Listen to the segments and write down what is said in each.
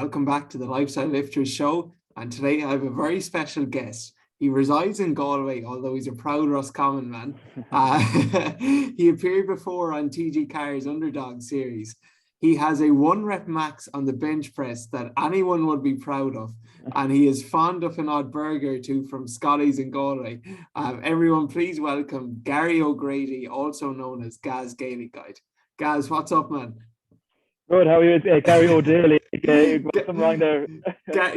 Welcome back to the Lifestyle Lifters show. And today I have a very special guest. He resides in Galway, although he's a proud Roscommon man. He appeared before on TG Carr's Underdog series. He has a 1 rep max on the bench press that anyone would be proud of. And he is fond of an odd burger or two from Scotty's in Galway. Everyone, please welcome Gary O'Grady, also known as Gaz Gaelic Guide. Gaz, what's up, man? Good, how are you? Gary O'Daly. Got something wrong there.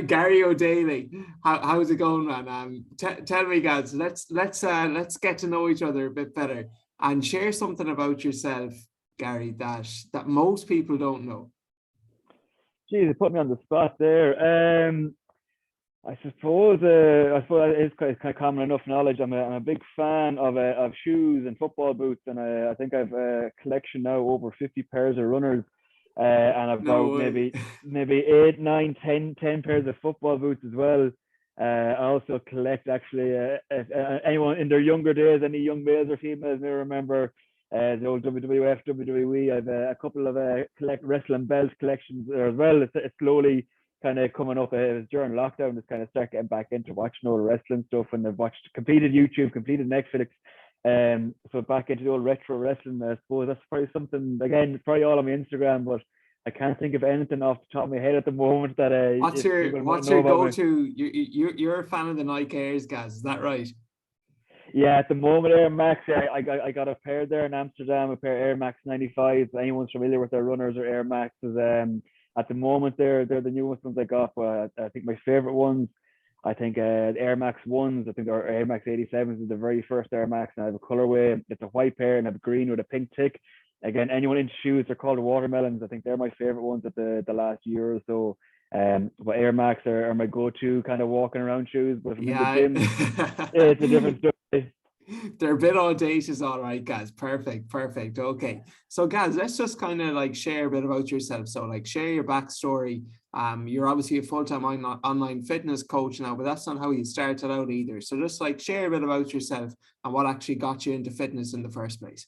Gary O'Daly, how's it going, man? Tell me, guys. Let's get to know each other a bit better and share something about yourself, Gary, that most people don't know. Geez, you put me on the spot there. I suppose it's kind of common enough knowledge. I'm a big fan of shoes and football boots, and I think I've a collection now over 50 pairs of runners. And about maybe 8, 9, 10 pairs of football boots as well. I also collect actually anyone in their younger days, any young males or females may remember the old WWF, WWE. I've a couple of collect wrestling belt collections there as well. It's slowly kind of coming up. It was during lockdown, it's kind of start getting back into watching all the wrestling stuff, and I've completed YouTube, completed Netflix. So back into the old retro wrestling. I suppose that's probably something, again, probably all on my Instagram, but I can't think of anything off the top of my head at the moment that what's your go-to? You're a fan of the Nike Airs, Gaz, is that right? Yeah, at the moment, Air Max. I got a pair there in Amsterdam, a pair of Air Max 95. Anyone's familiar with their runners or Air Maxes? At the moment, they're the newest ones I got. But I think my favorite ones, I think Air Max 1s, I think, or Air Max 87s is the very first Air Max. And I have a colorway. It's a white pair and I have a green with a pink tick. Again, anyone into shoes, they're called watermelons. I think they're my favorite ones at the last year or so. But Air Max are my go-to kind of walking around shoes. But in the gym, it's a different story. They're a bit audacious, all right, guys. Perfect. Okay, so guys, let's just kind of like share a bit about yourself. So like share your backstory. You're obviously a full-time online fitness coach now, but that's not how you started out either. So just like share a bit about yourself and what actually got you into fitness in the first place.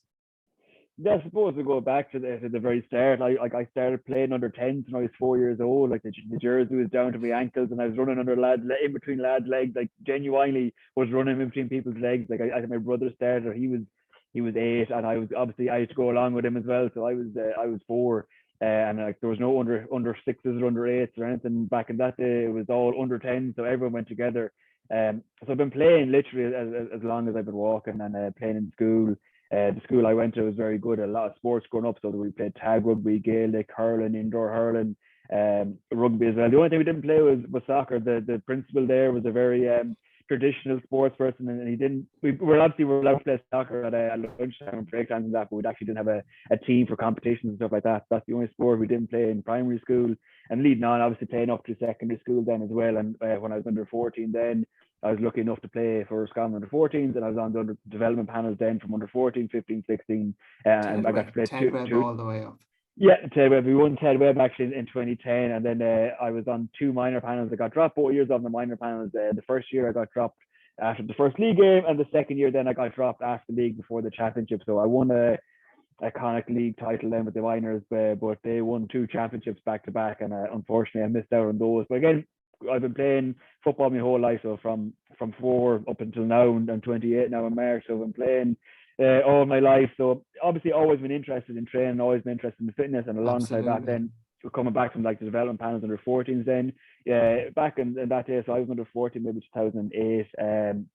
Yeah, I suppose we go back to the very start. I started playing under 10s when I was 4 years old. Like the jersey was down to my ankles, and I was running in between lads' legs. Like genuinely was running in between people's legs. Like I think my brother started. He was 8, and I had to go along with him as well. So I was 4, and like there was no under 6s or under 8s or anything back in that day. It was all under 10s, so everyone went together. So I've been playing literally as long as I've been walking, and playing in school. The school I went to was very good at a lot of sports growing up. So we played tag rugby, Gaelic, hurling, indoor hurling, rugby as well. The only thing we didn't play was soccer. The principal there was a very traditional sports person, and he didn't. We were allowed to play soccer at lunchtime and break times and that, but we actually didn't have a team for competitions and stuff like that. That's the only sport we didn't play in primary school, and leading on, obviously playing up to secondary school then as well. And when I was under 14, then I was lucky enough to play for Scotland under 14s, and I was on the under development panels then from under 14, 15, 16, and I got to play two all the way up. Yeah, Ted Webb. We won Ted Webb actually in 2010, and then I was on 2 minor panels. I got dropped 4 years on the minor panels. The first year I got dropped after the first league game, and the second year then I got dropped after the league before the championship. So I won a iconic league title then with the minors, but they won 2 championships back to back, and unfortunately I missed out on those. But again, I've been playing football my whole life, so from 4 up until now, and I'm 28 now in March, so I've been playing all my life. So obviously always been interested in training, always been interested in fitness, and alongside that then coming back from like the development panels under 14s then back in that day, so I was under 14 maybe 2008.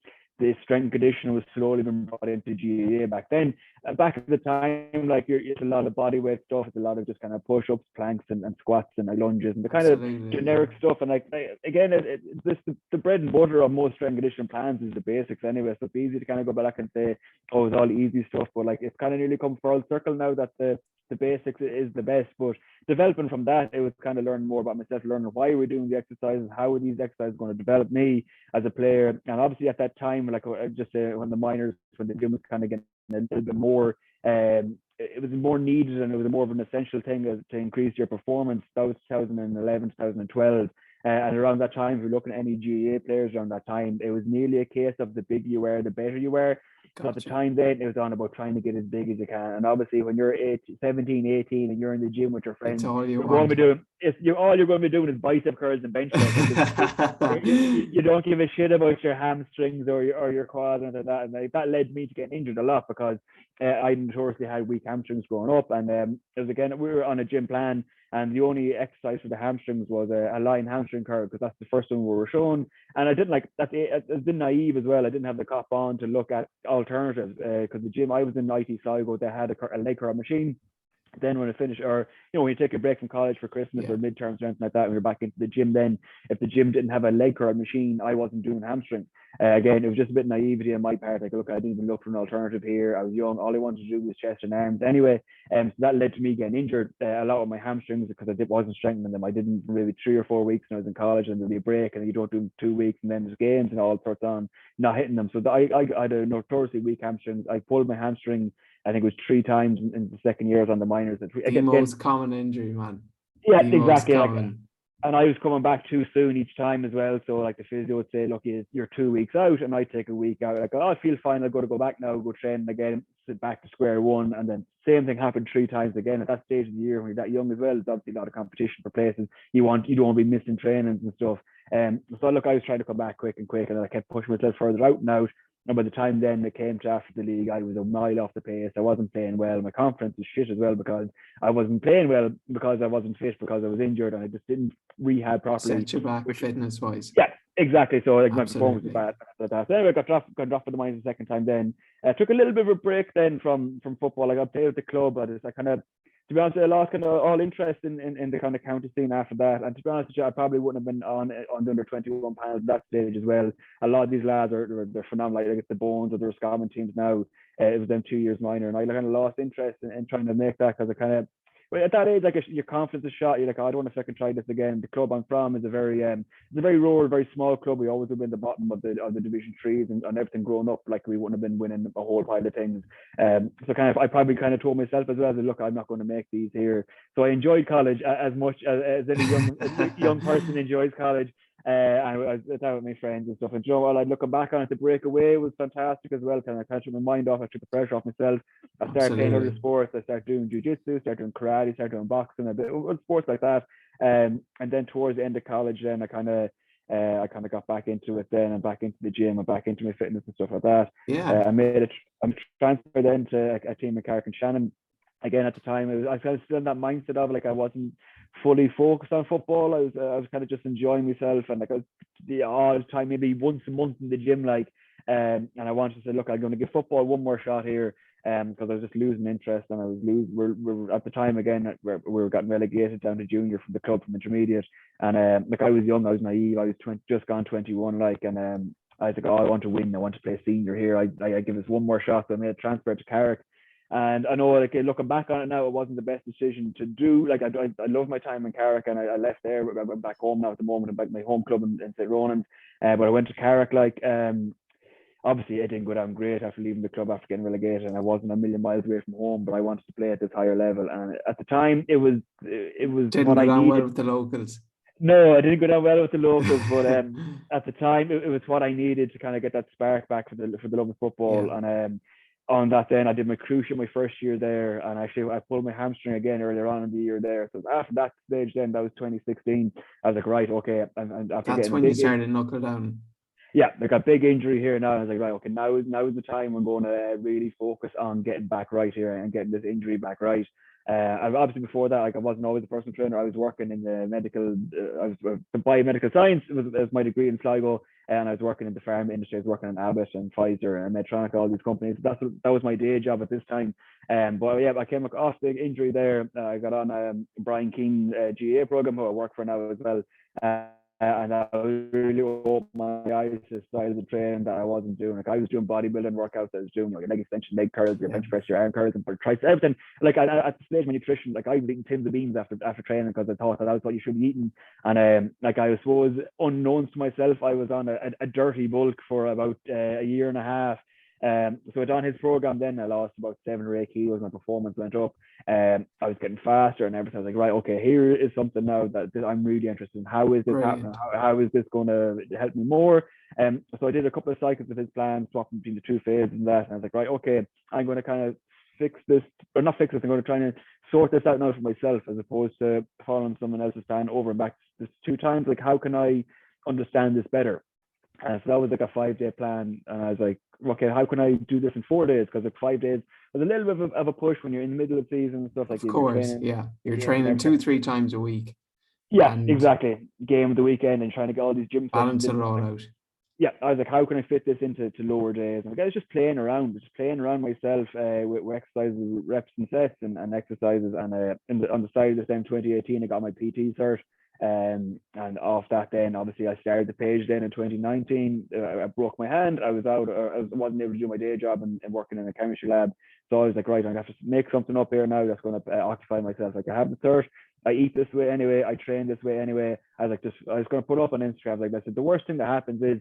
The strength and conditioning was slowly being brought into GAA back then. Back at the time, like it's a lot of body weight stuff. It's a lot of just kind of push-ups, planks, and squats and like lunges and the kind of generic stuff. And like again, it's just the bread and butter of most strength and conditioning plans is the basics anyway. So it's easy to kind of go back and say, oh, it's all easy stuff. But like it's kind of nearly come full circle now that the basics is the best. But developing from that, it was kind of learning more about myself, learning why we're doing the exercises, how are these exercises going to develop me as a player. And obviously at that time, like just when the minors, when the gym was kind of getting a little bit more, it was more needed, and it was more of an essential thing to increase your performance. That was 2011, 2012. And around that time, if you're looking at any GAA players around that time, it was nearly a case of the bigger you were, the better you were. So at the Gotcha. time then, it was on about trying to get as big as you can. And obviously, when you're 17, 18, and you're in the gym with your It's friends, all you you're going want. to be doing, all you're going to be doing is bicep curls and bench press. You don't give a shit about your hamstrings or your quads and that. And that led me to getting injured a lot because I notoriously had weak hamstrings growing up. And it was again, we were on a gym plan, and the only exercise for the hamstrings was a line hamstring curl because that's the first one we were shown. And I didn't like that. It's been naive as well. I didn't have the cop on to look at alternatives because the gym I was in IT Sligo, they had a leg curl machine. Then when I finish, or when you take a break from college for Christmas or midterms or anything like that, and you're back into the gym, then if the gym didn't have a leg curl machine, I wasn't doing hamstring. Again, it was just a bit of naivety on my part. Like, look, I didn't even look for an alternative here. I was young. All I wanted to do was chest and arms. Anyway, so that led to me getting injured a lot of my hamstrings because I wasn't strengthening them. I didn't really 3 or 4 weeks when I was in college, and there'd be a break, and you don't do them 2 weeks, and then there's games and all sorts on not hitting them. So I had a notoriously weak hamstrings. I pulled my hamstring, I think it was 3 times in the second years on the minors. The most common injury, man. Yeah, The most exactly. Like, common. and I was coming back too soon each time as well. So like the physio would say, look, you're 2 weeks out, and I take a week out. Like, oh, I feel fine. I've got to go back now, go train again, sit back to square one. And then same thing happened 3 times again. At that stage of the year when you're that young as well, there's obviously a lot of competition for places. You don't want to be missing trainings and stuff. So look, I was trying to come back quick, and then I kept pushing myself further out and out. And by the time then it came to after the league, I was a mile off the pace. I wasn't playing well. My confidence was shit as well because I wasn't playing well because I wasn't fit because I was injured and I just didn't rehab properly. Set you back fitness wise. Yeah, exactly. So like my performance was Absolutely. bad after that. So anyway, got dropped for the mines the second time. Then took a little bit of a break then from football. I got played with the club. I kind of, to be honest, I lost kind of all interest in the kind of county scene after that. And to be honest with you, I probably wouldn't have been on the under 21 panels at that stage as well. A lot of these lads they're phenomenal. Like it's the Bones or the Roscommon teams now. It was them 2 years minor, and I kind of lost interest in trying to make that because I kind of. But at that age, like your confidence is shot. You're like, oh, I don't want to second try this again. The club I'm from is a very rural, very small club. We always have been the bottom of the Division Threes and everything growing up. Like we wouldn't have been winning a whole pile of things. So I probably kind of told myself as well, look, I'm not going to make these here. So I enjoyed college as much as any young person enjoys college. And I was out with my friends and stuff. And you know what? Like looking back on it, the breakaway was fantastic as well. Kind of took my mind off. I took the pressure off myself. I started playing other sports. I started doing jiu-jitsu, started doing karate, started doing boxing, a bit of sports like that. And then towards the end of college, then I kind of got back into it then and back into the gym and back into my fitness and stuff like that. Yeah. I'm transferred then to a team in Carrick and Shannon. Again, at the time, I was still in that mindset of like I wasn't fully focused on football. I was kind of just enjoying myself, and like I was the odd time, maybe once a month in the gym, like, and I wanted to say, look, I'm going to give football one more shot here, because I was just losing interest, and I was we're at the time again we were getting relegated down to junior from the club from intermediate, and like I was young, I was naive, I was just gone 21, like, and I was like, oh, I want to win, I want to play senior here, I give this one more shot. So I made a transfer to Carrick. And I know, like, looking back on it now, it wasn't the best decision to do. Like, I love my time in Carrick, and I left there. I went back home now at the moment. I'm back my home club in St. Ronan's. But I went to Carrick, like, obviously it didn't go down great after leaving the club after getting relegated, and I wasn't a million miles away from home, but I wanted to play at this higher level. And at the time, it was Didn't what go I down needed. well with the locals. No, I didn't go down well with the locals, but at the time, it was what I needed to kind of get that spark back for the love of football. Yeah. And on that, then I did my cruciate my first year there, and actually I pulled my hamstring again earlier on in the year there. So after that stage, then that was 2016. I was like, right, okay, and after That's getting a when you big started knuckle down. yeah, like a big injury here now. I was like, right, okay, now is the time we're going to really focus on getting back right here and getting this injury back right. Obviously before that, like I wasn't always a personal trainer. I was working in the medical, I was biomedical science. It was my degree in Sligo, and I was working in the pharma industry. I was working in Abbott and Pfizer and Medtronic, all these companies. That was my day job at this time. But yeah, I came across the injury there. I got on Brian Keane GA program, who I work for now as well. And I really opened my eyes to the style of training that I wasn't doing. Like I was doing bodybuilding workouts, I was doing your leg extension, leg curls, your bench press, your arm curls, and triceps, everything. Like at the stage of my nutrition, like I was eating tins of beans after training because I thought that was what you should be eating. And like I suppose, unknowns to myself, I was on a dirty bulk for about a year and a half. So I done his program. Then I lost about 7 or 8 kilos. My performance went up. I was getting faster and everything. I was like, right, okay, here is something now that I'm really interested in. How is this happening? Brilliant. How is this going to help me more? So I did a couple of cycles of his plan, swapping between the two phases and that. And I was like, right, okay, I'm going to kind of fix this, or not fix this. I'm going to try and sort this out now for myself, as opposed to following someone else's plan over and back this 2 times. Like, how can I understand this better? So that was like a 5-day plan, and I was like, okay, how can I do this in 4 days? Because like 5 days was a little bit of a push when you're in the middle of season and stuff, like Of you're course, training yeah. You're games and training everything. 2-3 times a week Yeah, and exactly. Game of the weekend and trying to get all these gym sessions balance it in. all out. Yeah, I was like, how can I fit this into lower days? And I was just playing around, myself with exercises, reps and sets and exercises. And on the side of this, then 2018, I got my PT cert. And off that, then obviously I started the page. Then in 2019, I broke my hand. I was out. I wasn't able to do my day job and working in a chemistry lab. So I was like, right, I'm gonna have to make something up here now that's going to occupy myself. Like, I have the cert. I eat this way anyway. I train this way anyway. I was like, I was going to put up on Instagram. Like I said, the worst thing that happens is,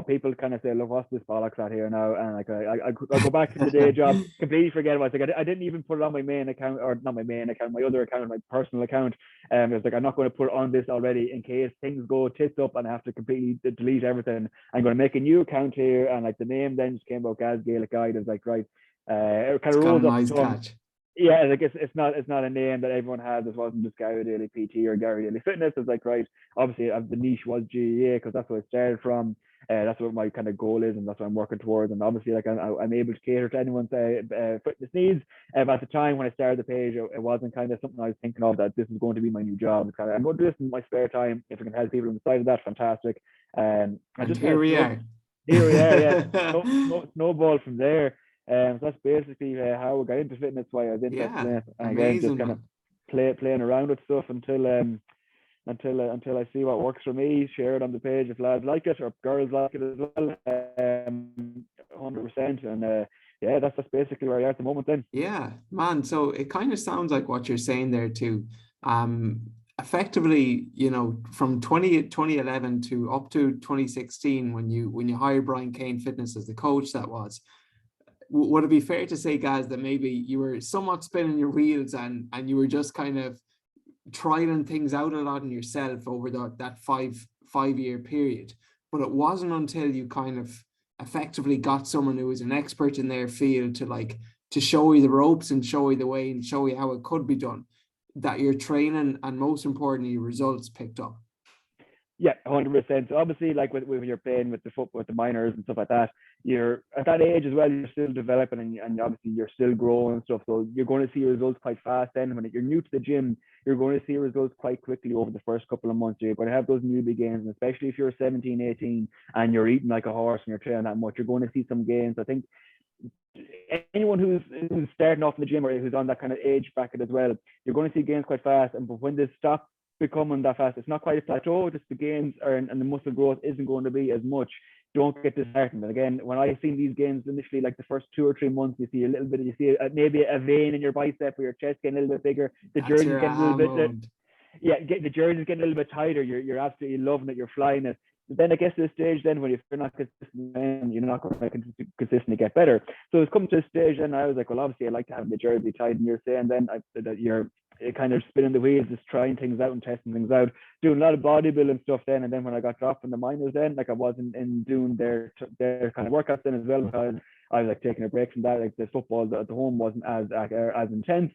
people kind of say, look, what's this bollocks out here now? And like, I go back to the day job, completely forget about it. Like, I didn't even put it on my main account, or not my main account, my other account, my personal account. I was like, I'm not going to put it on this already in case things go tits up and I have to completely delete everything. I'm going to make a new account here. And like, the name then just came about Gaz Gaelic Guide. I was like, right. It kind It's of got a rolls off nice the tongue. catch. Yeah, like it's not a name that everyone has. It wasn't just Gary Daily PT or Gary Daily Fitness. It's like, right, obviously the niche was GEA because that's where I started from. That's what my kind of goal is, and that's what I'm working towards. And obviously, like I'm able to cater to anyone's fitness needs. But at the time when I started the page, it wasn't kind of something I was thinking of that this is going to be my new job. It's kind of, I'm going to do this in my spare time. If I can help people on the side of that, fantastic. I And just kind here of we are. here we are, yeah. Snowball from there. So that's basically how I got into fitness, why I was interested in Yeah, it, and again, just amazing, kind of man. playing around with stuff until I see what works for me. Share it on the page if lads like it or girls like it as well. 100%, and yeah, that's basically where I are at the moment. Then. Yeah, man. So it kind of sounds like what you're saying there too. Um, Effectively, from 2011 to up to 2016, when you hired Brian Kane Fitness as the coach, that was. Would it be fair to say, guys, that maybe you were somewhat spinning your wheels and you were just kind of trying things out a lot in yourself over that 5 year period, but it wasn't until you kind of effectively got someone who was an expert in their field to show you the ropes and show you the way and show you how it could be done, that your training and most importantly your results picked up. Yeah, 100%. So obviously, like with your playing with the football, with the minors and stuff like that, you're at that age as well. You're still developing, and obviously you're still growing and stuff. So you're going to see results quite fast. Then when you're new to the gym, you're going to see results quite quickly over the first couple of months. You're going to have those newbie gains, and especially if you're 17, 18, and you're eating like a horse and you're training that much, you're going to see some gains. I think anyone who's starting off in the gym or who's on that kind of age bracket as well, you're going to see gains quite fast. And but when they stop becoming that fast, it's not quite a plateau. Just the gains and the muscle growth isn't going to be as much. Don't get disheartened. And again, when I seen these gains initially, like the first 2 or 3 months, you see a little bit. You see maybe a vein in your bicep or your chest getting a little bit bigger. The That's jersey's your getting a little bit. moment. Yeah, the jersey's getting a little bit tighter. You're absolutely loving it. You're flying it. But then I guess to the stage then when you're not consistent, you're not going to consistently get better. So it's come to a stage, and I was like, well, obviously I like to have the jersey tight, and you're saying then that you're kind of spinning the wheels, just trying things out and testing things out, doing a lot of bodybuilding stuff then. And then when I got dropped from the minors, then like I wasn't in doing their kind of workouts then as well, because I was like taking a break from that. Like the football at the home wasn't as intense.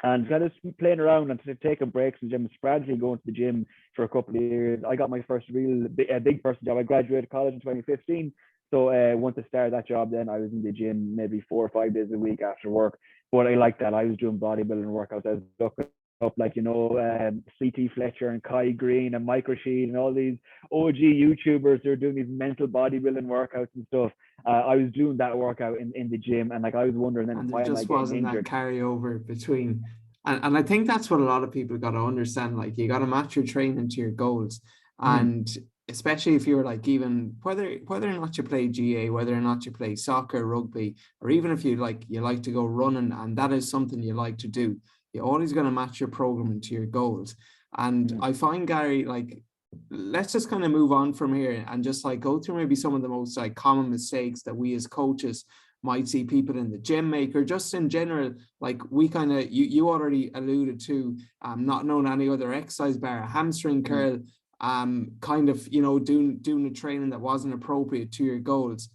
And kind of playing around and taking breaks from the gym, sporadically going to the gym for a couple of years. I got my first real big person job. I graduated college in 2015. So once I started that job, then I was in the gym maybe 4 or 5 days a week after work. But I liked that. I was doing bodybuilding workouts. I was looking up like, CT Fletcher and Kai Green and Micro Sheet and all these OG YouTubers who are doing these mental bodybuilding workouts and stuff. I was doing that workout in the gym, and like I was wondering then, And there why am I just getting wasn't that injured? carryover between. And I think that's what a lot of people got to understand. Like, you got to match your training to your goals. Mm, And especially if you're like, even whether or not you play GA, whether or not you play soccer, rugby, or even if you like to go running and that is something you like to do, you're always going to match your programming to your goals. And mm, I find, Gary, like, let's just kind of move on from here and just like go through maybe some of the most like common mistakes that we as coaches might see people in the gym make, or just in general. Like we kind of, you already alluded to not knowing any other exercise bar, a hamstring curl, kind of, you know, doing a training that wasn't appropriate to your goals.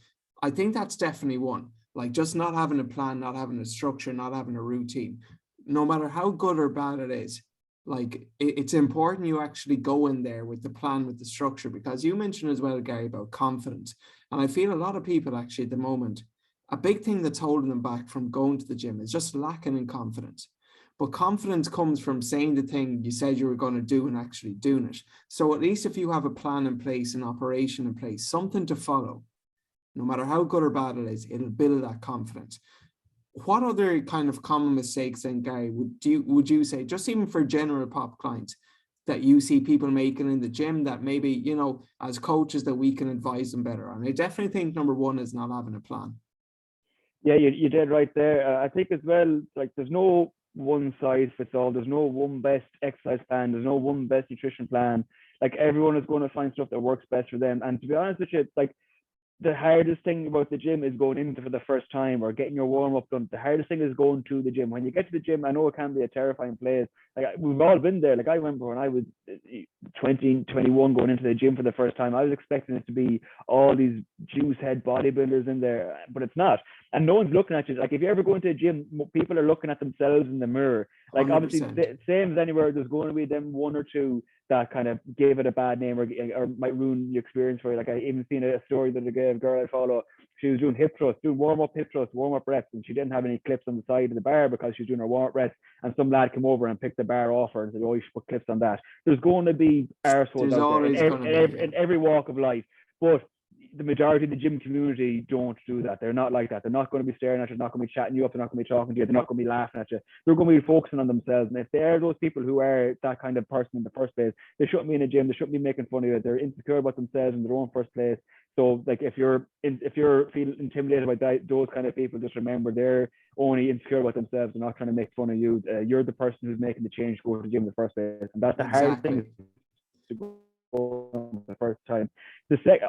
I think that's definitely one. Like just not having a plan, not having a structure, not having a routine, no matter how good or bad it is. Like it's important you actually go in there with the plan, with the structure, because you mentioned as well, Gary, about confidence. And I feel a lot of people actually at the moment, a big thing that's holding them back from going to the gym is just lacking in confidence. But confidence comes from saying the thing you said you were going to do and actually doing it. So at least if you have a plan in place, an operation in place, something to follow, no matter how good or bad it is, it'll build that confidence. What other kind of common mistakes then, Gary, would you say, just even for general pop clients, that you see people making in the gym that maybe, you know, as coaches that we can advise them better on? I definitely think number one is not having a plan. Yeah, you did right there. I think as well, like there's no one size fits all. There's no one best exercise plan. There's no one best nutrition plan. Like everyone is going to find stuff that works best for them. And to be honest with you, like the hardest thing about the gym is going in for the first time or getting your warm up done. The hardest thing is going to the gym. When you get to the gym, I know it can be a terrifying place. Like we've all been there. Like I remember when I was 20, 21 going into the gym for the first time, I was expecting it to be all these juice head bodybuilders in there, but it's not. And no one's looking at you. Like if you ever go into a gym, people are looking at themselves in the mirror. Like obviously, 100%. same as anywhere, there's going to be them one or two that kind of gave it a bad name or might ruin the experience for you. Like I even seen a story that a girl I follow, she was doing hip thrusts, doing warm up hip thrusts, warm up reps, and she didn't have any clips on the side of the bar because she was doing her warm up reps. And some lad came over and picked the bar off her and said, "Oh, you should put clips on that." There's going to be arseholes There's out there always going to be, yeah. in every walk of life, but the majority of the gym community don't do that. They're not like that. They're not going to be staring at you. They're not going to be chatting you up. They're not going to be talking to you. They're not going to be laughing at you. They're going to be focusing on themselves. And if they're those people who are that kind of person in the first place, they shouldn't be in a gym. They shouldn't be making fun of you. They're insecure about themselves in their own first place. So, like, if you're feeling intimidated by those kind of people, just remember they're only insecure about themselves. They're not trying to make fun of you. You're the person who's making the change to go to the gym in the first place, and that's the hardest thing Exactly. to go the first time.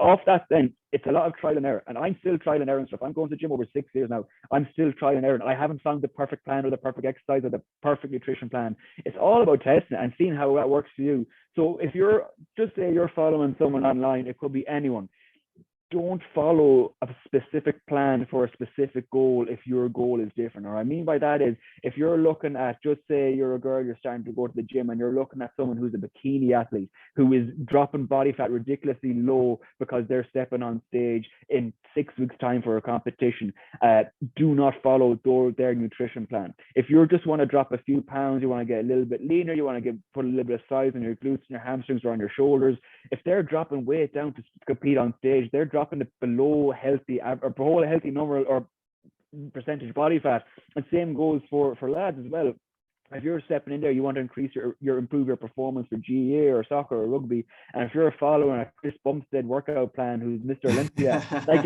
Off that, then it's a lot of trial and error, and I'm still trial and error and stuff. I'm going to the gym over 6 years now. I'm still trial and error. And I haven't found the perfect plan or the perfect exercise or the perfect nutrition plan. It's all about testing and seeing how that works for you. So if you're just say you're following someone online, it could be anyone. Don't follow a specific plan for a specific goal if your goal is different. Or I mean by that is if you're looking at, just say you're a girl, you're starting to go to the gym and you're looking at someone who's a bikini athlete who is dropping body fat ridiculously low because they're stepping on stage in 6 weeks time for a competition, do not follow their nutrition plan. If you just want to drop a few pounds, you want to get a little bit leaner, you want to put a little bit of size on your glutes and your hamstrings or on your shoulders, if they're dropping weight down to compete on stage, they're dropping it below healthy or below a healthy number or percentage body fat. And same goes for lads as well. If you're stepping in there, you want to increase improve your performance for GAA or soccer or rugby, and if you're following a Chris Bumstead workout plan, who's Mr. Olympia, like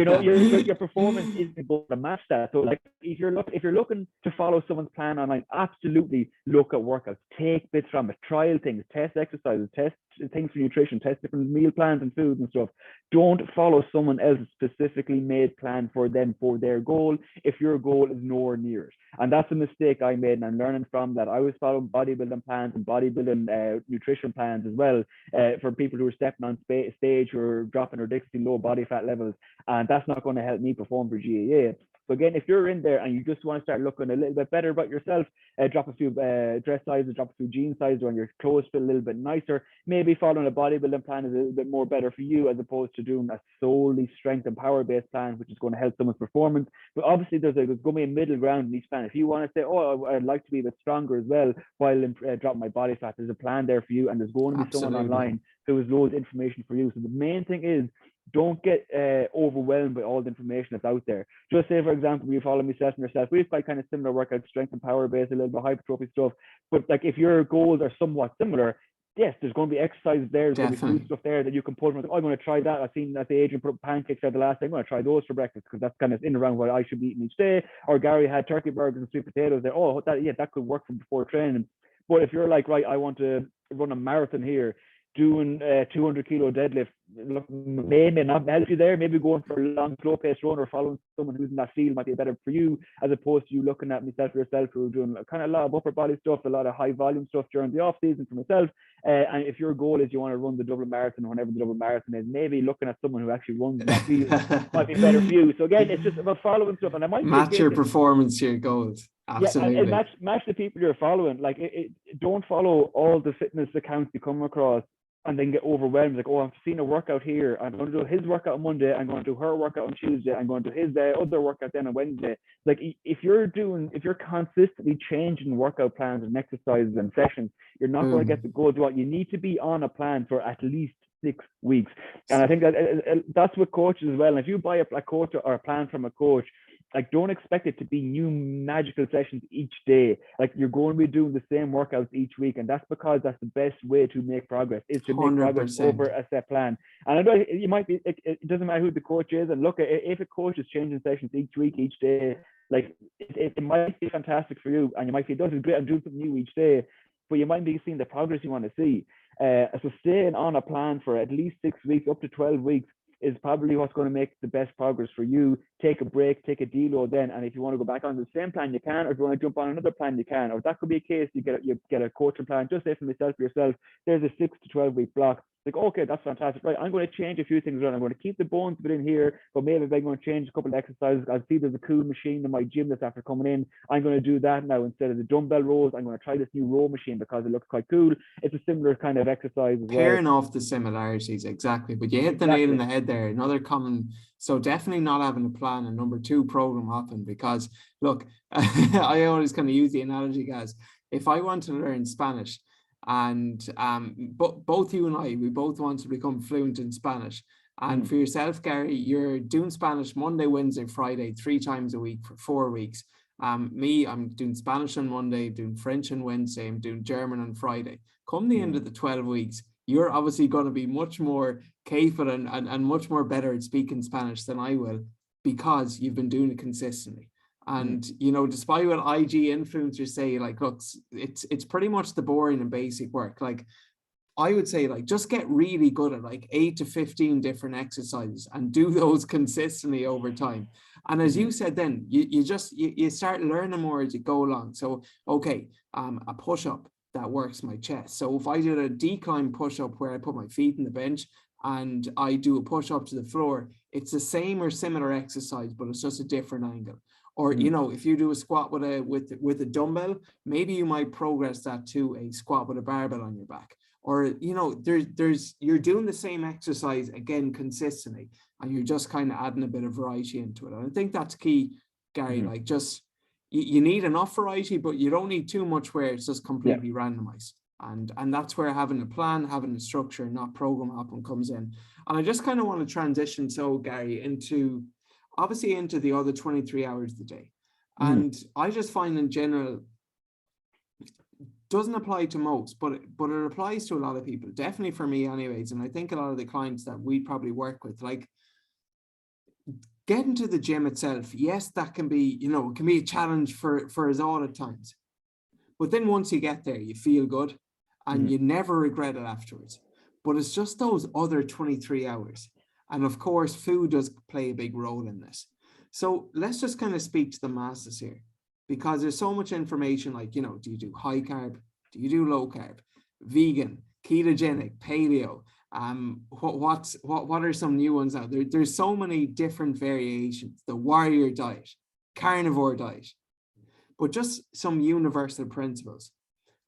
your performance isn't going to match that. So like if you're looking to follow someone's plan online, absolutely look at workouts, take bits from it, trial things, test exercises, test things for nutrition, test different meal plans and foods and stuff. Don't follow someone else's specifically made plan for them for their goal if your goal is nowhere near it. And that's a mistake I made, and I'm learning from that. I was following bodybuilding plans and bodybuilding nutrition plans as well for people who are stepping on stage who are dropping ridiculously low body fat levels, and that's not going to help me perform for GAA. So again, if you're in there and you just want to start looking a little bit better about yourself, drop a few dress sizes, drop a few jean sizes, on your clothes fit a little bit nicer. Maybe following a bodybuilding plan is a little bit more better for you as opposed to doing a solely strength and power based plan, which is going to help someone's performance. But obviously, there's going to be a middle ground in each plan. If you want to say, "Oh, I'd like to be a bit stronger as well," while dropping my body fat, there's a plan there for you, and there's going to be someone Absolutely. online who has loads of information for you. So the main thing is, don't get overwhelmed by all the information that's out there. Just say, for example, you follow myself and yourself, we've got kind of similar workouts, strength and power based, a little bit hypertrophy stuff. But like if your goals are somewhat similar, yes, there's going to be exercises there, there's going to be food stuff there that you can pull from. Oh, I'm going to try that. I've seen that the agent put pancakes there the last time. I'm going to try those for breakfast because that's kind of in around what I should be eating each day. Or Gary had turkey burgers and sweet potatoes there. Oh, that could work for before training. But if you're like, right, I want to run a marathon here, doing 200 kilo deadlift, look, may not help you there. Maybe going for a long slow pace run or following someone who's in that field might be better for you, as opposed to you looking at myself or yourself who are doing kind of a lot of upper body stuff, a lot of high volume stuff during the off season for myself. And if your goal is you want to run the double marathon, whenever the double marathon is, maybe looking at someone who actually runs in that field might be better for you. So again, it's just about following stuff, and it might Match your performance to your goals. Absolutely. and match the people you're following. Like, don't follow all the fitness accounts you come across and then get overwhelmed. Like, oh, I've seen a workout here. I'm going to do his workout on Monday. I'm going to do her workout on Tuesday. I'm going to do his other workout then on Wednesday. Like, if you're consistently changing workout plans and exercises and sessions, you're not going to get the goals you want. You need to be on a plan for at least 6 weeks. And I think that's with coaches as well. And if you buy a coach or a plan from a coach, like, don't expect it to be new magical sessions each day. Like, you're going to be doing the same workouts each week, and that's because that's the best way to make progress, is to make 100%. Progress over a set plan. And I know you might be, it doesn't matter who the coach is, and look, if a coach is changing sessions each week, each day, like, it might be fantastic for you, and you might say, this is great, I'm doing something new each day, but you might be seeing the progress you want to see. So staying on a plan for at least 6 weeks, up to 12 weeks, is probably what's going to make the best progress for you. Take a break, take a deload then, and if you want to go back on the same plan, you can, or if you want to jump on another plan, you can. Or that could be a case, you get a coaching plan, just say for myself, for yourself, there's a 6 to 12 week block. Like, okay, that's fantastic. Right, I'm going to change a few things around. I'm going to keep the bones within here, but maybe I'm going to change a couple of exercises. I see there's a cool machine in my gym that's after coming in. I'm going to do that now instead of the dumbbell rows. I'm going to try this new row machine because it looks quite cool. It's a similar kind of exercise as well. Pairing off the similarities, exactly. But you hit the nail in the head there. Another common, so definitely not having a plan, and number 2, program hopping. Because look, I always kind of use the analogy, guys. If I want to learn Spanish, and but both you and we both want to become fluent in Spanish. And for yourself, Gary, you're doing Spanish Monday, Wednesday, Friday, 3 times a week for 4 weeks. Me, I'm doing Spanish on Monday, doing French on Wednesday, I'm doing German on Friday. Come the end of the 12 weeks, you're obviously going to be much more capable and much more better at speaking Spanish than I will, because you've been doing it consistently. And, you know, despite what IG influencers say, like, look, it's pretty much the boring and basic work. Like, I would say, like, just get really good at like 8 to 15 different exercises and do those consistently over time. And as you said, then you start learning more as you go along. So, okay, a push-up that works my chest. So if I did a decline push-up where I put my feet in the bench and I do a push-up to the floor, it's the same or similar exercise, but it's just a different angle. Or, you know, if you do a squat with a dumbbell, maybe you might progress that to a squat with a barbell on your back. Or, you know, you're doing the same exercise again consistently, and you're just kind of adding a bit of variety into it. And I think that's key, Gary. Like, just you need enough variety, but you don't need too much where it's just completely randomized. And that's where having a plan, having a structure, not program hopping comes in. And I just kind of want to transition, so Gary, into the other 23 hours of the day. And I just find in general, doesn't apply to most, but it applies to a lot of people, definitely for me anyways. And I think a lot of the clients that we probably work with, like, getting to the gym itself, yes, that can be, you know, it can be a challenge for us all at times. But then once you get there, you feel good and you never regret it afterwards. But it's just those other 23 hours. And of course, food does play a big role in this. So let's just kind of speak to the masses here, because there's so much information, like, you know, do you do high carb? Do you do low carb? Vegan, ketogenic, paleo? What are some new ones out there? There's so many different variations. The warrior diet, carnivore diet, but just some universal principles.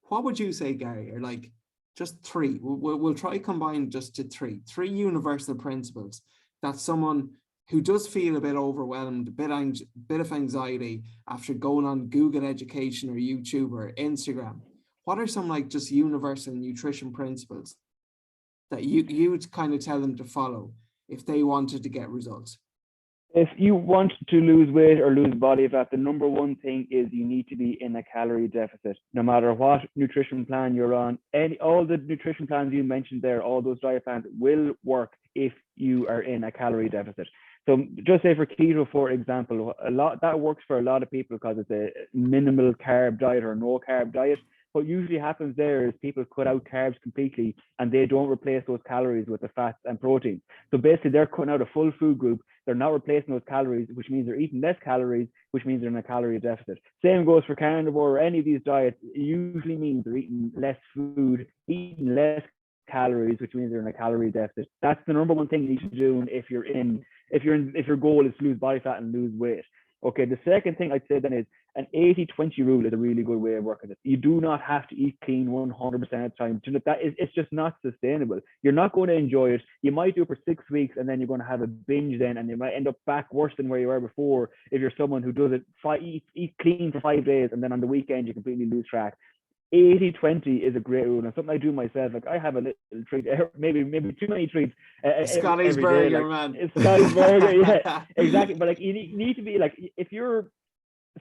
What would you say, Gary? Or like just 3? We'll try combine just to 3 universal principles that someone who does feel a bit overwhelmed, a bit of anxiety after going on Google Education or YouTube or Instagram. What are some like just universal nutrition principles that you would kind of tell them to follow if they wanted to get results? If you want to lose weight or lose body fat, the number one thing is you need to be in a calorie deficit. No matter what nutrition plan you're on, all the nutrition plans you mentioned there, all those diet plans will work if you are in a calorie deficit. So just say for keto, for example, that works for a lot of people because it's a minimal carb diet or no carb diet. what usually happens there is people cut out carbs completely and they don't replace those calories with the fats and protein. So basically they're cutting out a full food group. They're not replacing those calories, which means they're eating less calories, which means they're in a calorie deficit. Same goes for carnivore or any of these diets. It usually means they're eating less food, eating less calories, which means they're in a calorie deficit. That's the number one thing you should do if your goal is to lose body fat and lose weight. Okay, the second thing I'd say then is an 80-20 rule is a really good way of working it. You do not have to eat clean 100% of the time. It's just not sustainable. You're not going to enjoy it. You might do it for 6 weeks and then you're going to have a binge then, and you might end up back worse than where you were before if you're someone who does it, eat clean for 5 days and then on the weekend you completely lose track. 80-20 is a great rule, and something I do myself. Like I have a little treat, maybe too many treats Scotty's every burger, day. Like, man. it's Scotty's burger, yeah, exactly. But like you need to be like, if you're,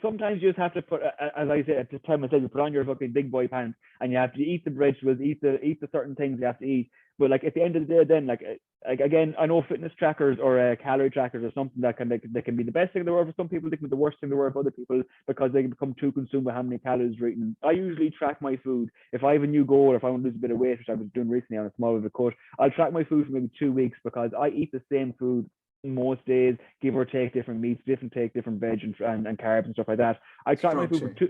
sometimes you just have to put, as I said, to tell myself, you put on your fucking big boy pants and you have to eat the vegetables, eat the certain things you have to eat. But like at the end of the day, then like again, I know fitness trackers or calorie trackers or something that can be the best thing in the world for some people. They can be the worst thing in the world for other people because they can become too consumed with how many calories they're eating. I usually track my food. If I have a new goal, or if I want to lose a bit of weight, which I was doing recently on a small bit of a cut, I'll track my food for maybe 2 weeks because I eat the same food most days, give or take different meats, different veg and carbs and stuff like that. I track my food for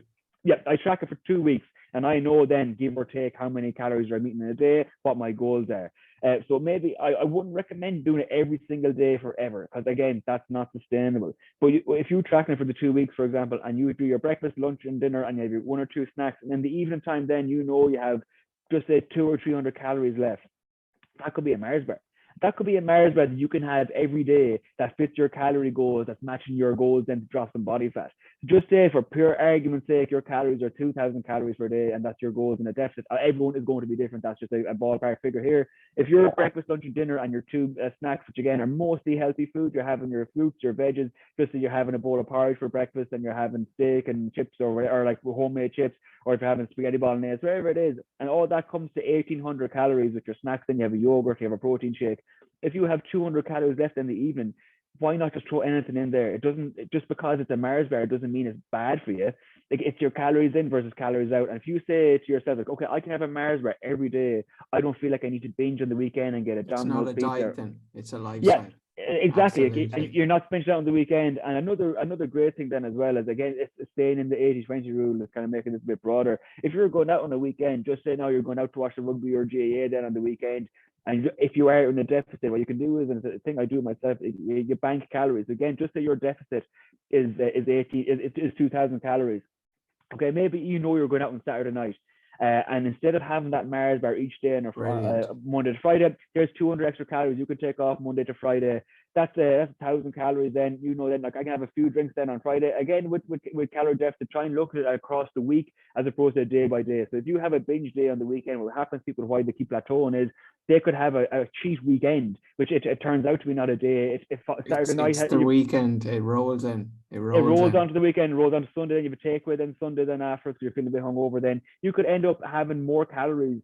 I track it for 2 weeks, and I know then, give or take, how many calories I'm eating in a day, what my goals are. So maybe I wouldn't recommend doing it every single day forever, because again, that's not sustainable. But if you're tracking it for the 2 weeks, for example, and you do your breakfast, lunch, and dinner, and you have your 1 or 2 snacks, and in the evening time, then you have just say 200 or 300 calories left. That could be a Mars bar. That could be a Mars bar that you can have every day that fits your calorie goals, that's matching your goals, then to drop some body fat. Just say, for pure argument's sake, your calories are 2,000 calories per day, and that's your goals in a deficit. Everyone is going to be different. That's just a ballpark figure here. If your breakfast, lunch, and dinner, and your 2 snacks, which again are mostly healthy food, you're having your fruits, your veggies, just so you're having a bowl of porridge for breakfast, and you're having steak and chips, or like homemade chips, or if you're having spaghetti bolognese, wherever it is, and all that comes to 1,800 calories with your snacks. Then you have a yogurt, you have a protein shake. If you have 200 calories left in the evening, why not just throw anything in there? It doesn't, just because it's a Mars bar, it doesn't mean it's bad for you. Like, it's your calories in versus calories out. And if you say to yourself, like, okay, I can have a Mars bar every day, I don't feel like I need to binge on the weekend and get a Domino's pizza. It's not a diet then, it's a lifestyle. Yeah, exactly. You're not spending out on the weekend. And another great thing then as well is, again, it's staying in the 80-20 rule, is kind of making this a bit broader. If you're going out on a weekend, just say now you're going out to watch the rugby or GAA then on the weekend, and if you are in a deficit, what you can do is, and it's a thing I do myself, you bank calories. Again, just say your deficit is 2,000 calories. Okay, maybe you're going out on Saturday night, and instead of having that Mars bar each day on Monday to Friday, there's 200 extra calories you can take off Monday to Friday. That's 1,000 calories. Then then, like, I can have a few drinks then on Friday. Again, with calorie deficit, try and look at it across the week as opposed to day by day. So if you have a binge day on the weekend, what happens, people, why they keep plateauing is they could have a cheat weekend, which it turns out to be not a day. If Saturday night, it's the weekend, it rolls in. It rolls onto the weekend, rolls onto Sunday, then you have a takeaway, then Sunday, then after, so you're feeling a bit hungover, then you could end up having more calories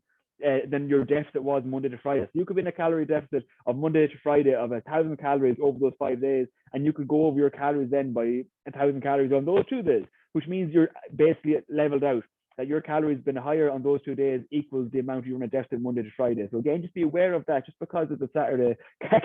than your deficit was Monday to Friday. So you could be in a calorie deficit of Monday to Friday of 1,000 calories over those 5 days, and you could go over your calories then by 1,000 calories on those 2 days, which means you're basically leveled out. That your calories been higher on those 2 days equals the amount you're in a deficit Monday to Friday. So again, just be aware of that. Just because it's a Saturday,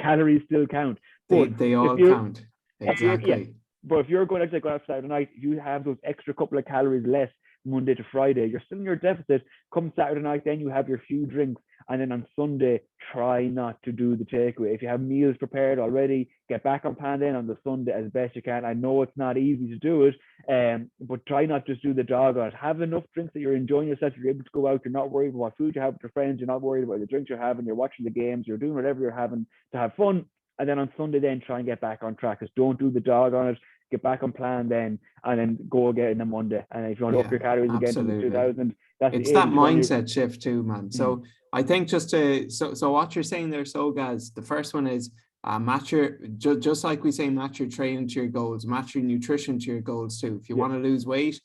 calories still count. They all count. Exactly. But if you're going to go out Saturday night, you have those extra couple of calories less Monday to Friday, you're still in your deficit. Come Saturday night, then you have your few drinks, and then on Sunday, try not to do the takeaway. If you have meals prepared already, get back on plan then on the Sunday as best you can. I know it's not easy to do it, but try not just do the dog on it. Have enough drinks that you're enjoying yourself, you're able to go out, you're not worried about what food you have with your friends, you're not worried about the drinks you're having, you're watching the games, you're doing whatever you're having to have fun. And then on Sunday, then try and get back on track. Just don't do the dog on it. Get back on plan then, and then go again on Monday. And if you want to up your calories again to the 2,000, it's that mindset shift too, man. So I think just so what you're saying there, so guys, the first one is match your, just like we say, match your training to your goals, match your nutrition to your goals too. If you want to lose weight,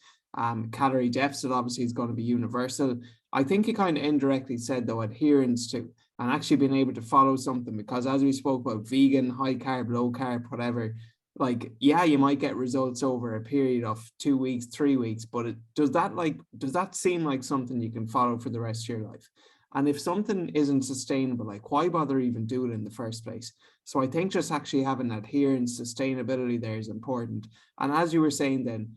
calorie deficit obviously is going to be universal. I think you kind of indirectly said though adherence to, and actually being able to follow something, because as we spoke about vegan, high carb, low carb, whatever, like, yeah, you might get results over a period of 2 weeks, 3 weeks, but does that seem like something you can follow for the rest of your life? And if something isn't sustainable, like, why bother even do it in the first place? So I think just actually having adherence, sustainability there is important. And as you were saying then,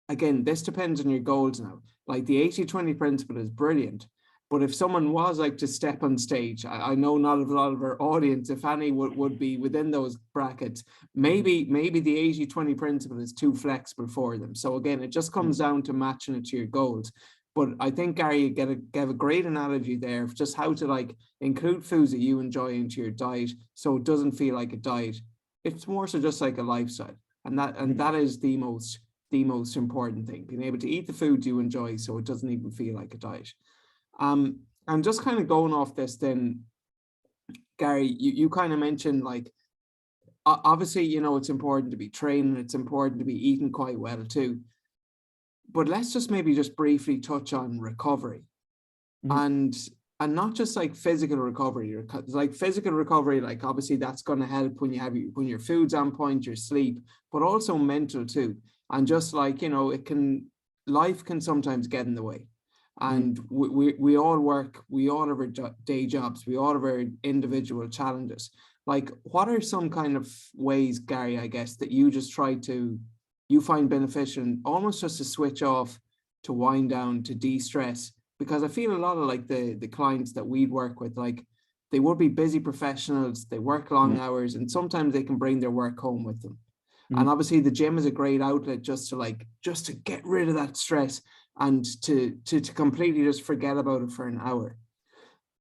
again, this depends on your goals now. Like the 80-20 principle is brilliant. But if someone was like to step on stage, I know not a lot of our audience, if any, would be within those brackets. Maybe the 80-20 principle is too flexible for them. So again, it just comes down to matching it to your goals. But I think, Gary, you gave a great analogy there of just how to like include foods that you enjoy into your diet so it doesn't feel like a diet. It's more so just like a lifestyle. And that is the most important thing, being able to eat the food you enjoy so it doesn't even feel like a diet. And just kind of going off this then, Gary, you kind of mentioned like, obviously, it's important to be training, it's important to be eating quite well too. But let's just maybe just briefly touch on recovery. And not just like physical recovery, like physical recovery, like obviously that's going to help when your food's on point, your sleep, but also mental too. And just like, life can sometimes get in the way. And we all work, we all have our day jobs, we all have our individual challenges. Like, what are some kind of ways, Gary, I guess, that you just you find beneficial, almost just to switch off, to wind down, to de-stress? Because I feel a lot of like the clients that we'd work with, like, they would be busy professionals, they work long hours, and sometimes they can bring their work home with them. And obviously the gym is a great outlet just to get rid of that stress and to completely just forget about it for an hour.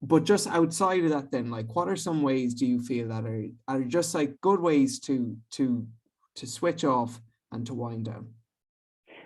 But just outside of that then, like, what are some ways do you feel that are just like good ways to switch off and to wind down?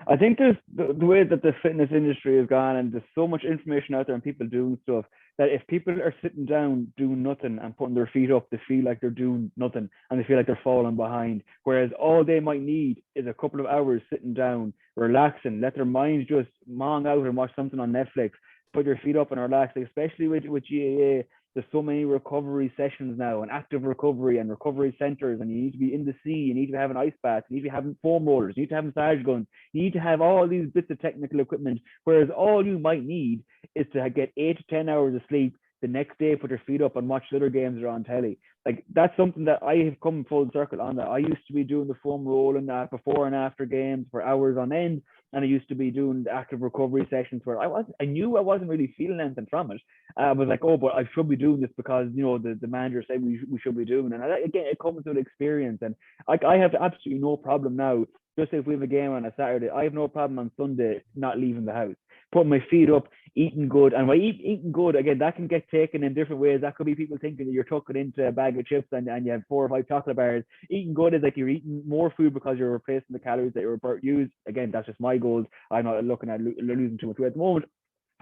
I think there's the way that the fitness industry has gone, and there's so much information out there and people doing stuff, that if people are sitting down doing nothing and putting their feet up, they feel like they're doing nothing and they feel like they're falling behind. Whereas all they might need is a couple of hours sitting down, relaxing, let their minds just mong out and watch something on Netflix, put your feet up and relax. Like, especially with GAA, there's so many recovery sessions now and active recovery and recovery centers, and you need to be in the sea, you need to have an ice bath, you need to have foam rollers, you need to have massage guns, you need to have all these bits of technical equipment. Whereas all you might need is to get 8 to 10 hours of sleep, the next day put your feet up and watch the other games that are on telly. Like, that's something that I have come full circle on. That I used to be doing the foam rolling before and after games for hours on end, and I used to be doing the active recovery sessions where I knew I wasn't really feeling anything from it. I was like, oh, but I should be doing this because the manager said we should be doing it. And again, it comes with experience, and I have absolutely no problem now. Just if we have a game on a Saturday, I have no problem on Sunday not leaving the house, putting my feet up, eating good. And by eating good, again, that can get taken in different ways. That could be people thinking that you're tucking into a bag of chips and you have 4 or 5 chocolate bars. Eating good is like you're eating more food because you're replacing the calories that you're used. Again, that's just my goals. I'm not looking at losing too much weight at the moment.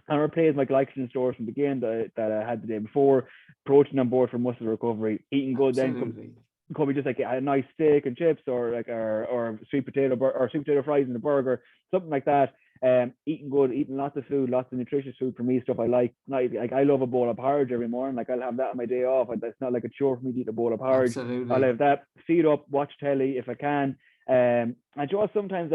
And replace my glycogen stores from the game that I had the day before. Protein on board for muscle recovery. Eating good. Absolutely. Then could be just like a nice steak and chips, or like or sweet potato fries in a burger, something like that. Eating good, eating lots of food, lots of nutritious food for me, stuff I like. Like, I love a bowl of porridge every morning. Like, I'll have that on my day off. It's not like a chore for me to eat a bowl of porridge. Absolutely. I'll have that, feed up, watch telly if I can. And just sometimes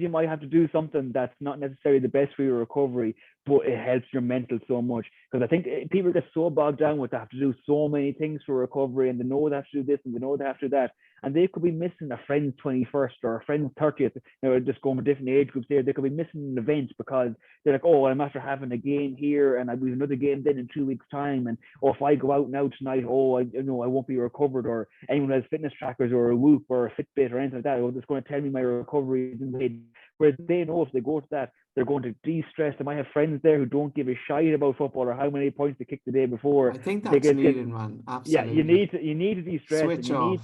you might have to do something that's not necessarily the best for your recovery, but it helps your mental so much. Because I think people get so bogged down with they have to do so many things for recovery, and they know they have to do this and they know they have to do that, and they could be missing a friend's 21st or a friend's 30th. Just going for different age groups there, they could be missing an event because they're like, oh, I'm after having a game here and I have another game then in 2 weeks time, and if I go out now tonight, I won't be recovered. Or anyone who has fitness trackers or a Whoop or a Fitbit or anything like that, it's going to tell me my recovery is in. Whereas they know if they go to that, they're going to de-stress. They might have friends there who don't give a shite about football or how many points they kicked the day before. I think that's needed, man. Absolutely. Yeah, you need to de-stress. Switch off.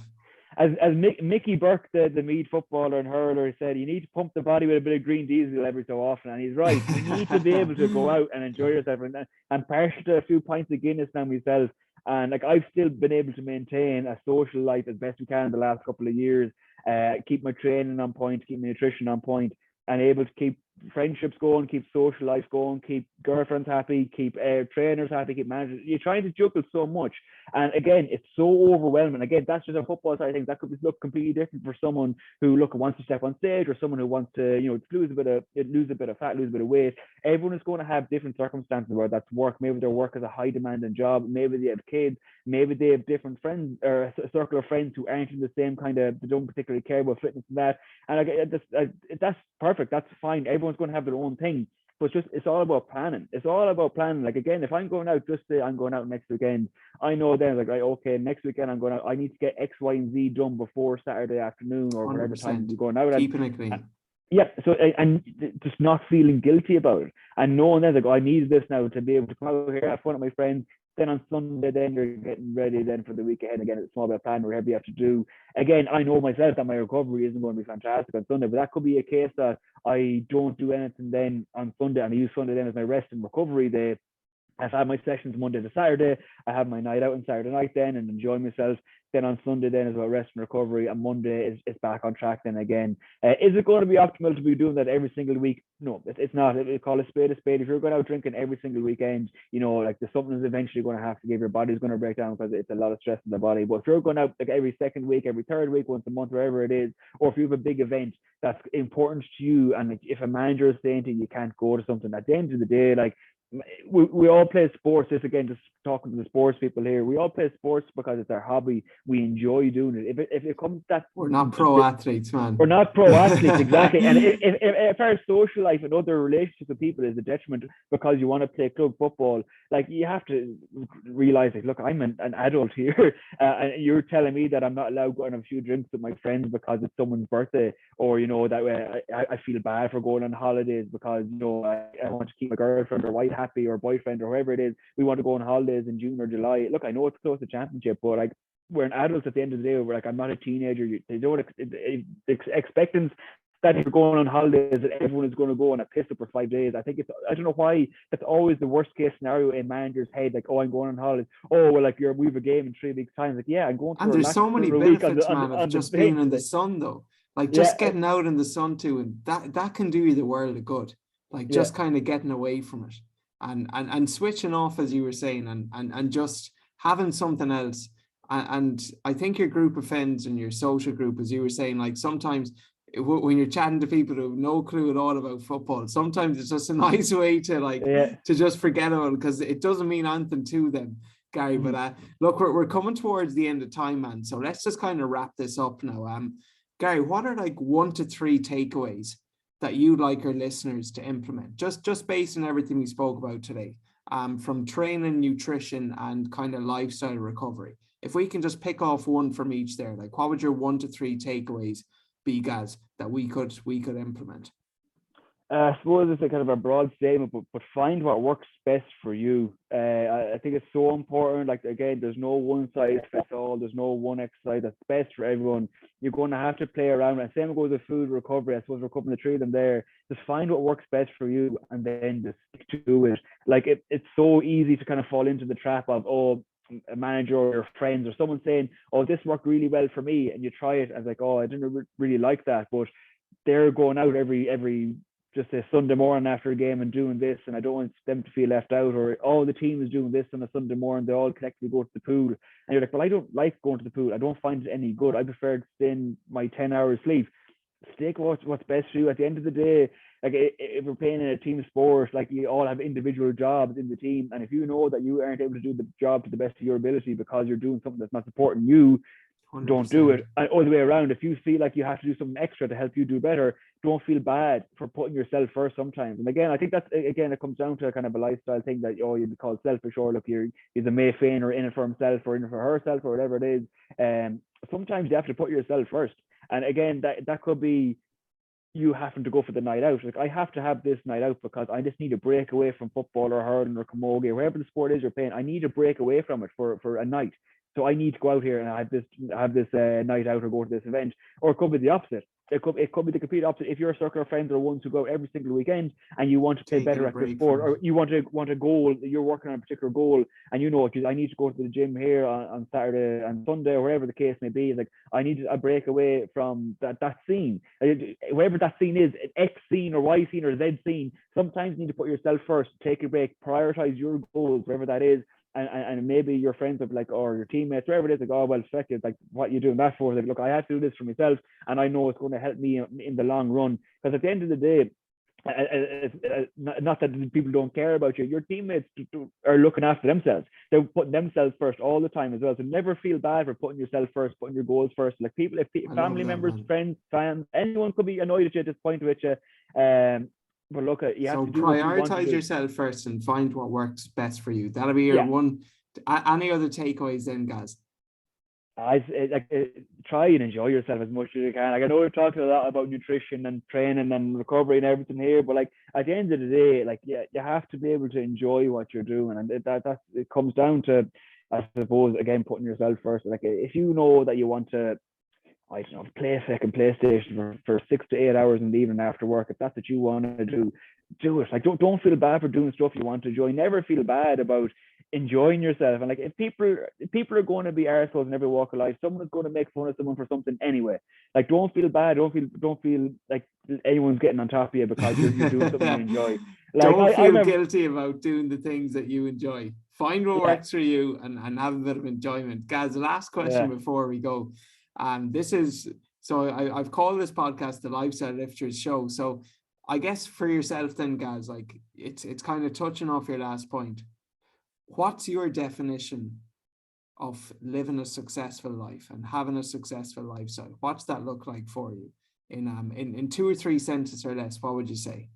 As Mickey Burke, the Meath footballer and hurler, said, you need to pump the body with a bit of green diesel every so often. And he's right. You need to be able to go out and enjoy yourself. And partial to a few pints of Guinness now myself. And like, I've still been able to maintain a social life as best we can in the last couple of years. Keep my training on point, keep my nutrition on point, and able to keep friendships going, keep social life going, keep girlfriends happy, keep trainers happy, keep managers. You're trying to juggle so much, and again, it's so overwhelming. Again, that's just a football side of things. That could look completely different for someone who wants to step on stage, or someone who wants to lose a bit of fat, lose a bit of weight. Everyone is going to have different circumstances, where that's work. Maybe their work is a high demanding job. Maybe they have kids. Maybe they have different friends, or a circle of friends who aren't in the same kind of, they don't particularly care about fitness and that. And that's perfect. That's fine. Everyone's going to have their own thing. But it's all about planning. It's all about planning. Like, again, if I'm going out, just say I'm going out next weekend, I know then, like, right, okay, next weekend I'm going out. I need to get X, Y, and Z done before Saturday afternoon, or whatever time we're going out. Keeping it clean. Yeah, so, and just not feeling guilty about it, and knowing that, like, I need this now to be able to come out here, have fun with my friends. Then on Sunday, then you're getting ready then for the week ahead. Again, it's small bit of plan, whatever you have to do. Again, I know myself that my recovery isn't going to be fantastic on Sunday, but that could be a case that I don't do anything then on Sunday, and I use Sunday then as my rest and recovery day. I've had my sessions Monday to Saturday. I have my night out on Saturday night then and enjoy myself. Then on Sunday then is about rest and recovery, and Monday is back on track then again. Is it going to be optimal to be doing that every single week? No, it's not. We call a spade a spade. If you're going out drinking every single weekend, like, there's something that's eventually going to have to give. Your body's going to break down because it's a lot of stress in the body. But if you're going out like every second week, every third week, once a month, wherever it is, or if you have a big event that's important to you, and if a manager is saying to you can't go to something, at the end of the day, like, we all play sports. This, again, just talking to the sports people here, we all play sports because it's our hobby. We enjoy doing it. If it comes that we're not pro athletes, man. We're not pro athletes, exactly. And if our social life and other relationships with people is a detriment because you want to play club football, like, you have to realize, like, look, I'm an adult here, and you're telling me that I'm not allowed to go on a few drinks with my friends because it's someone's birthday, or that way I feel bad for going on holidays because I want to keep my girlfriend or wife happy, or boyfriend, or whoever it is. We want to go on holidays in June or July. Look, I know it's close to championship, but, like, we're an adult at the end of the day. We're like, I'm not a teenager. They don't expecting that if you're going on holidays that everyone is going to go on a piss up for 5 days. I don't know why that's always the worst case scenario in manager's head. Like, oh, I'm going on holidays. Oh, well, like, we have a game in 3 weeks time. Like, yeah, I'm going to. And there's so many benefits, man, of just being in the sun, though. Like, just getting out in the sun too, and that can do you the world of good. Like, just kind of getting away from it and switching off, as you were saying, and just having something else. And I think your group of friends and your social group, as you were saying, like, sometimes when you're chatting to people who have no clue at all about football, sometimes it's just a nice way to to just forget about it, because it doesn't mean anything to them, Gary. Mm-hmm. But look, we're coming towards the end of time, man. So let's just kind of wrap this up now. Gary, what are like 1 to 3 takeaways that you'd like our listeners to implement, just based on everything we spoke about today, from training, nutrition, and kind of lifestyle recovery? If we can just pick off one from each there, like, what would your 1 to 3 takeaways be, Gaz, that we could implement? I suppose it's a kind of a broad statement, but find what works best for you. I think it's so important. Like, again, there's no one size fits all. There's no one exercise that's best for everyone. You're going to have to play around. And same goes with food recovery. I suppose we're covering the three of them there. Just find what works best for you, and then just stick to it. Like, it's so easy to kind of fall into the trap of, a manager or your friends or someone saying, oh, this worked really well for me, and you try it and like, oh, I didn't really like that, but they're going out every just a Sunday morning after a game and doing this, and I don't want them to feel left out. Or, oh, the team is doing this on a Sunday morning, they all collectively go to the pool, and you're like, well, I don't like going to the pool. I don't find it any good. I prefer to stay in my 10 hours sleep. Stick what's best for you. At the end of the day, like, if we're playing in a team sport, like, you all have individual jobs in the team, and if you know that you aren't able to do the job to the best of your ability because you're doing something that's not supporting you, 100%. Don't do it. And all the way around, if you feel like you have to do something extra to help you do better, don't feel bad for putting yourself first sometimes. And again, I think that's, again, it comes down to a kind of a lifestyle thing that, you'd be called selfish, or look, he's a Mayfain, or in it for himself, or in it for herself, or whatever it is. Sometimes you have to put yourself first. And again, that could be you having to go for the night out. Like, I have to have this night out because I just need a break away from football or hurling or camogie or whatever the sport is you're playing. I need a break away from it for a night. So I need to go out here and have this night out or go to this event. Or it could be the opposite. It could be the complete opposite. If your circle of friends are ones who go every single weekend and you want to play Taking better a at your break sport, from or it. you want a goal, you're working on a particular goal, and you know, I need to go to the gym here on Saturday and Sunday, or wherever the case may be. Like, I need a break away from that scene, wherever that scene is, X scene or Y scene or Z scene. Sometimes you need to put yourself first, take a break, prioritize your goals, wherever that is. And maybe your friends have like, or your teammates, wherever it is, like, oh, well, fuck it, like, what you doing that for? Like, look, I have to do this for myself, and I know it's going to help me in the long run. Because at the end of the day, not that people don't care about you, your teammates are looking after themselves. They're putting themselves first all the time as well. So never feel bad for putting yourself first, putting your goals first. Like, people, if family members, Man. friends, fans, anyone could be annoyed at you, disappointed with you. But look, you have to do what you want to prioritize do. yourself first and find what works best for you. That'll be your one. Any other takeaways then, Gaz? Try and enjoy yourself as much as you can. Like, I know we're talking a lot about nutrition and training and recovery and everything here, but like, at the end of the day, like, you have to be able to enjoy what you're doing, and it comes down to, I suppose, again, putting yourself first. Like, if you know that you want to, I don't know, play a second PlayStation for 6 to 8 hours in the evening after work, if that's what you want to do it. Like, don't feel bad for doing stuff you want to enjoy. Never feel bad about enjoying yourself. And like, if people are going to be arseholes in every walk of life, someone is going to make fun of someone for something anyway. Like, don't feel bad. Don't feel like anyone's getting on top of you because you're doing something you enjoy. Like, don't feel remember, guilty about doing the things that you enjoy. Find what works for you and have a bit of enjoyment. Gaz, the last question before we go. This is, so I've called this podcast the Lifestyle Lifters Show. So I guess for yourself then, Gaz, like, it's kind of touching off your last point. What's your definition of living a successful life and having a successful lifestyle? What's that look like for you in 2 or 3 sentences or less? What would you say?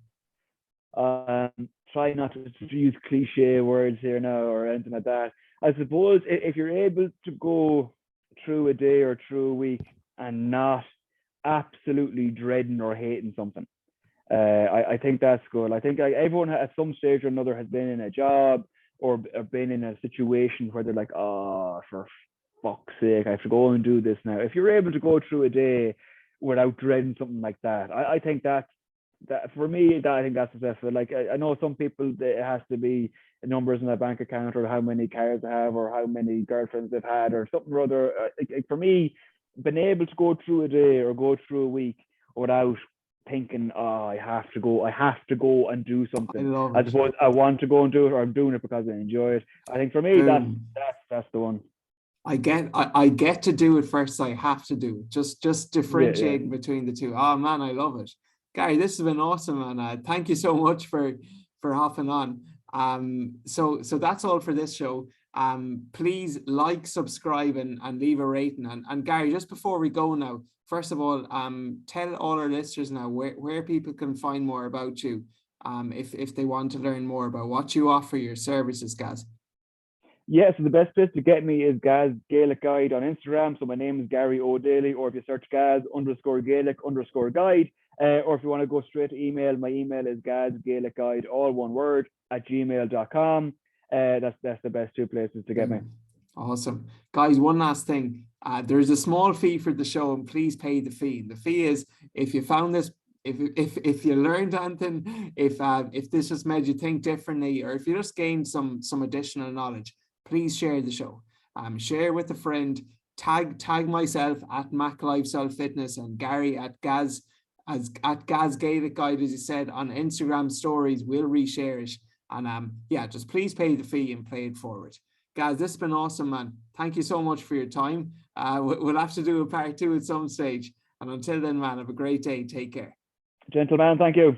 Try not to use cliche words here now or anything like that. I suppose if you're able to go through a day or through a week and not absolutely dreading or hating something, I think that's good. I think everyone at some stage or another has been in a job or been in a situation where they're like, oh, for fuck's sake, I have to go and do this now. If you're able to go through a day without dreading something like that, I think that for me, I think that's successful. Like, I know some people, it has to be numbers in their bank account or how many cars they have or how many girlfriends they've had or something or other. For me, being able to go through a day or go through a week without thinking, oh, I have to go and do something. I suppose I want to go and do it, or I'm doing it because I enjoy it. I think for me, that's the one. I get to do it first. I have to do it. Just differentiating between the two. Oh man, I love it. Gary, this has been awesome, and thank you so much for hopping on. So that's all for this show. Please like, subscribe, and leave a rating. And Gary, just before we go now, first of all, tell all our listeners now where people can find more about you, if they want to learn more about what you offer, your services, Gaz. Yeah, so the best place to get me is Gaz Gaelic Guide on Instagram. So my name is Gary O'Daly, or if you search Gaz_Gaelic_Guide, or if you want to go straight to email, my email is gazgailicguide, all one word, @gmail.com. That's the best 2 places to get me. Awesome. Guys, one last thing. There's a small fee for the show, and please pay the fee. The fee is, if you found this, if you learned anything, if this has made you think differently, or if you just gained some additional knowledge, please share the show. Share with a friend. Tag myself at Mac Lifestyle Fitness and Gary at Gaz Gaelic Guide, as you said, on Instagram stories. We'll reshare it. And just please pay the fee and play it forward. Guys, this has been awesome, man. Thank you so much for your time. We'll have to do a part 2 at some stage. And until then, man, have a great day. Take care. Gentlemen, thank you.